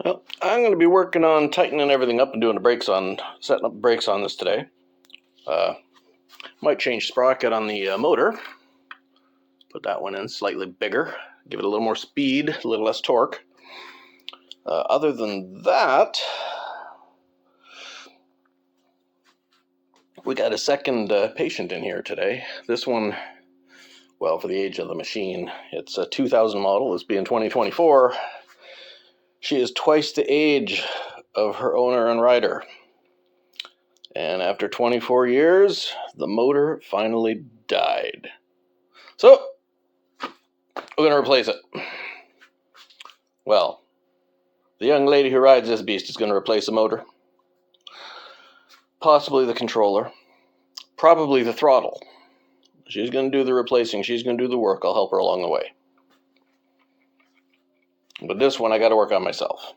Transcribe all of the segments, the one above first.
Well, I'm going to be working on tightening everything up and doing setting up brakes on this today. Might change sprocket on the motor. Put that one in slightly bigger. Give it a little more speed, a little less torque. Other than that, we got a second patient in here today. This one, well, for the age of the machine, it's a 2000 model. It's being 2024. She is twice the age of her owner and rider. And after 24 years, the motor finally died. So, we're going to replace it. Well, the young lady who rides this beast is going to replace the motor. Possibly the controller. Probably the throttle. She's going to do the replacing. She's going to do the work. I'll help her along the way. But this one I got to work on myself.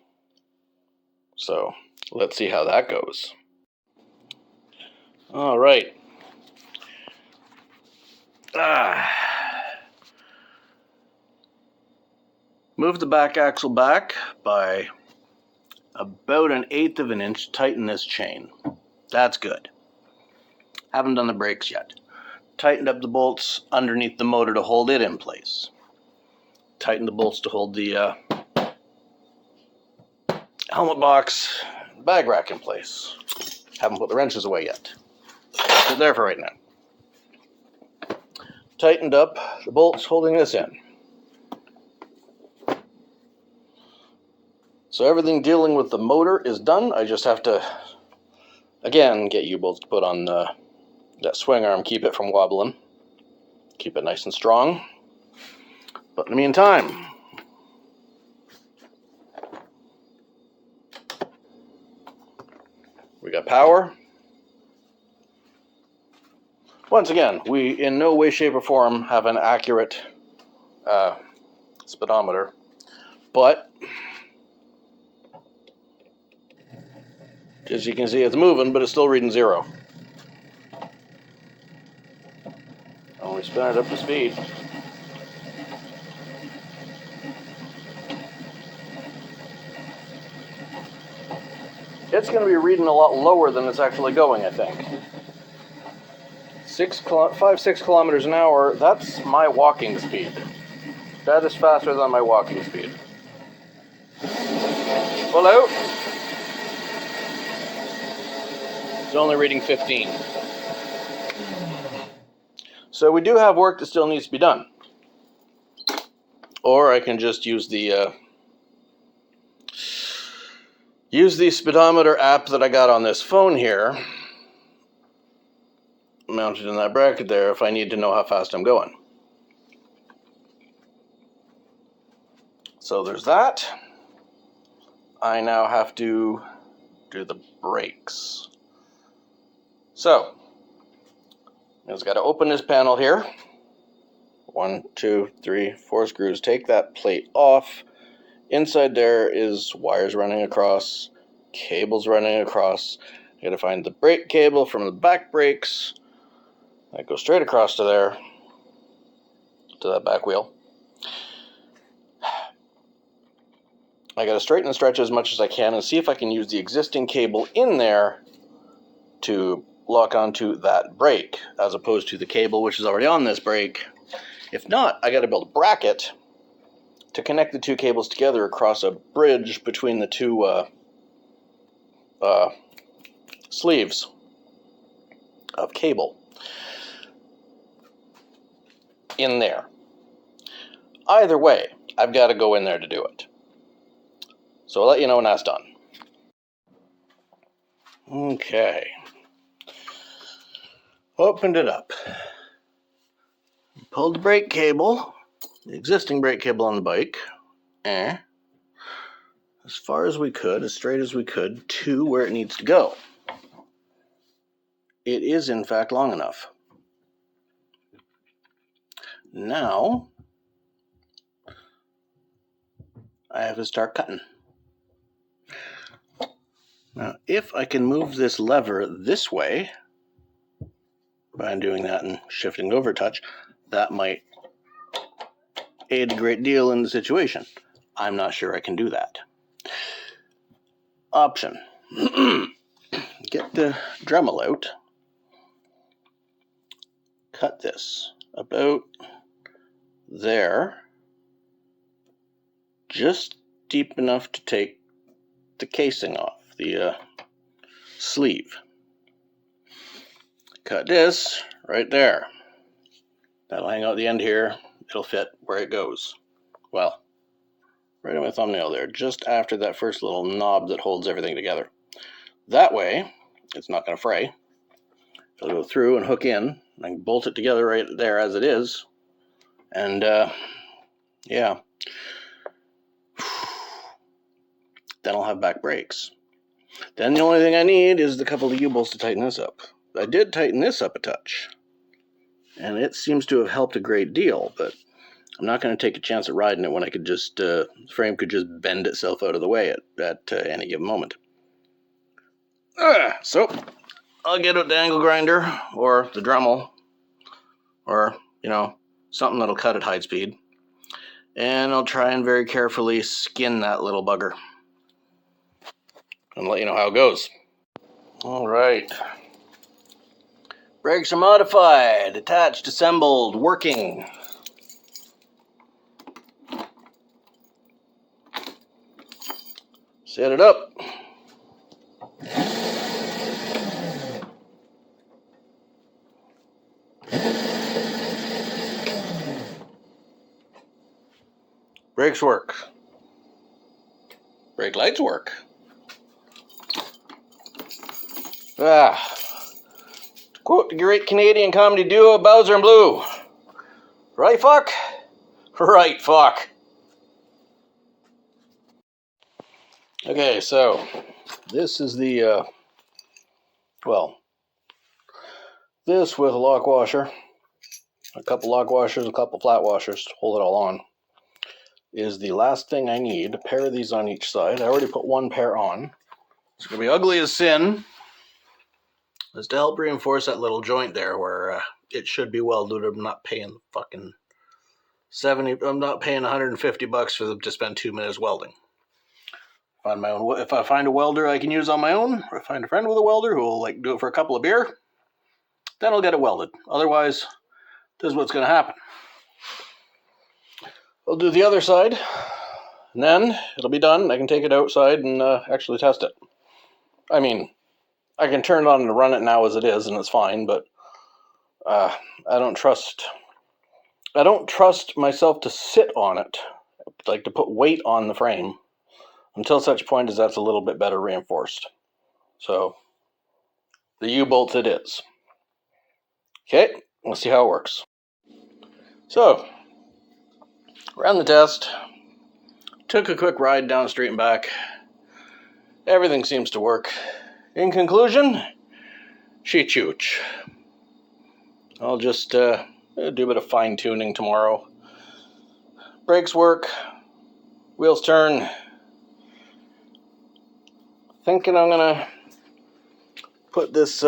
So, let's see how that goes. All right. Move the back axle back by about 1/8 of an inch. Tighten this chain. That's good. Haven't done the brakes yet. Tightened up the bolts underneath the motor to hold it in place. Tightened the bolts to hold the helmet box, bag rack in place. Haven't put the wrenches away yet. They're there for right now. Tightened up the bolts holding this in. So everything dealing with the motor is done. I just have to, again, get U-bolts to put on that swing arm, keep it from wobbling. Keep it nice and strong. But in the meantime, we got power. Once again, we in no way, shape, or form have an accurate speedometer, but as you can see, it's moving, but it's still reading 0. And we spin it up to speed. It's going to be reading a lot lower than it's actually going, I think. 5-6 kilometers an hour, that's my walking speed. That is faster than my walking speed. Pull out. It's only reading 15. So we do have work that still needs to be done. Or I can just use the speedometer app that I got on this phone here, mounted in that bracket there, if I need to know how fast I'm going. So there's that. I now have to do the brakes. So, I just got to open this panel here. 1, 2, 3, 4 screws. Take that plate off. Inside there is wires running across, cables running across. I got to find the brake cable from the back brakes. That goes straight across to there, to that back wheel. I got to straighten and stretch as much as I can and see if I can use the existing cable in there to lock onto that brake, as opposed to the cable which is already on this brake. If not, I got to build a bracket to connect the two cables together across a bridge between the two sleeves of cable in there. Either way, I've got to go in there to do it. So I'll let you know when that's done. Okay. Opened it up. Pulled the brake cable, the existing brake cable on the bike, as far as we could, as straight as we could, to where it needs to go. It is, in fact, long enough. Now, I have to start cutting. Now, if I can move this lever this way, by doing that and shifting over a touch, that might aid a great deal in the situation. I'm not sure I can do that. option. Get the Dremel out. Cut this about there, just deep enough to take the casing off, the sleeve. Cut this right there. That'll hang out the end here. It'll fit where it goes. Well, right on my thumbnail there, just after that first little knob that holds everything together. That way, it's not going to fray. It'll go through and hook in. I can bolt it together right there as it is. And, yeah. Then I'll have back brakes. Then the only thing I need is the couple of U-bolts to tighten this up. I did tighten this up a touch. And it seems to have helped a great deal, but I'm not going to take a chance at riding it when I could just, the frame could just bend itself out of the way at any given moment. So, I'll get out the angle grinder, or the Dremel, or, something that'll cut at high speed. And I'll try and very carefully skin that little bugger. And let you know how it goes. Alright. Brakes are modified, attached, assembled, working. Set it up. Brakes work. Brake lights work. To quote the great Canadian comedy duo Bowser and Blue, right fuck? Right fuck. Okay, so this is the, this with a lock washer, a couple lock washers, a couple flat washers to hold it all on, is the last thing I need. A pair of these on each side. I already put one pair on. It's going to be ugly as sin. It's to help reinforce that little joint there where it should be welded. I'm not paying fucking I'm not paying $150 to spend 2 minutes welding. If I find a welder I can use on my own, or I find a friend with a welder who will do it for a couple of beer, then I'll get it welded. Otherwise, this is what's going to happen. I'll do the other side, and then it'll be done. I can take it outside and actually test it. I mean, I can turn it on and run it now as it is, and it's fine, but I don't trust myself to sit on it, to put weight on the frame, until such point as that's a little bit better reinforced. So, the U-bolts it is. Okay, let's see how it works. So, ran the test, took a quick ride down the street and back. Everything seems to work. In conclusion, Chooch. I'll just do a bit of fine-tuning tomorrow. Brakes work, wheels turn. Thinking I'm gonna put this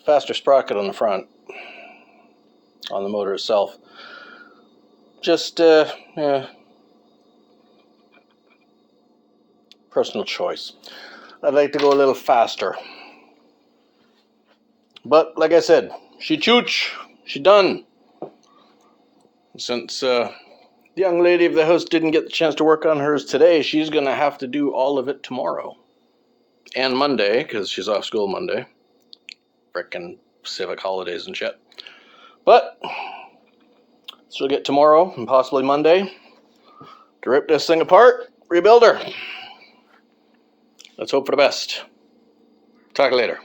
faster sprocket on the front, on the motor itself. Just, personal choice. I'd like to go a little faster. But, like I said, she Chooch, she done. Since the young lady of the house didn't get the chance to work on hers today, she's going to have to do all of it tomorrow. And Monday, because she's off school Monday. Frickin' civic holidays and shit. But, she'll get tomorrow, and possibly Monday, to rip this thing apart, rebuild her. Let's hope for the best. Talk later.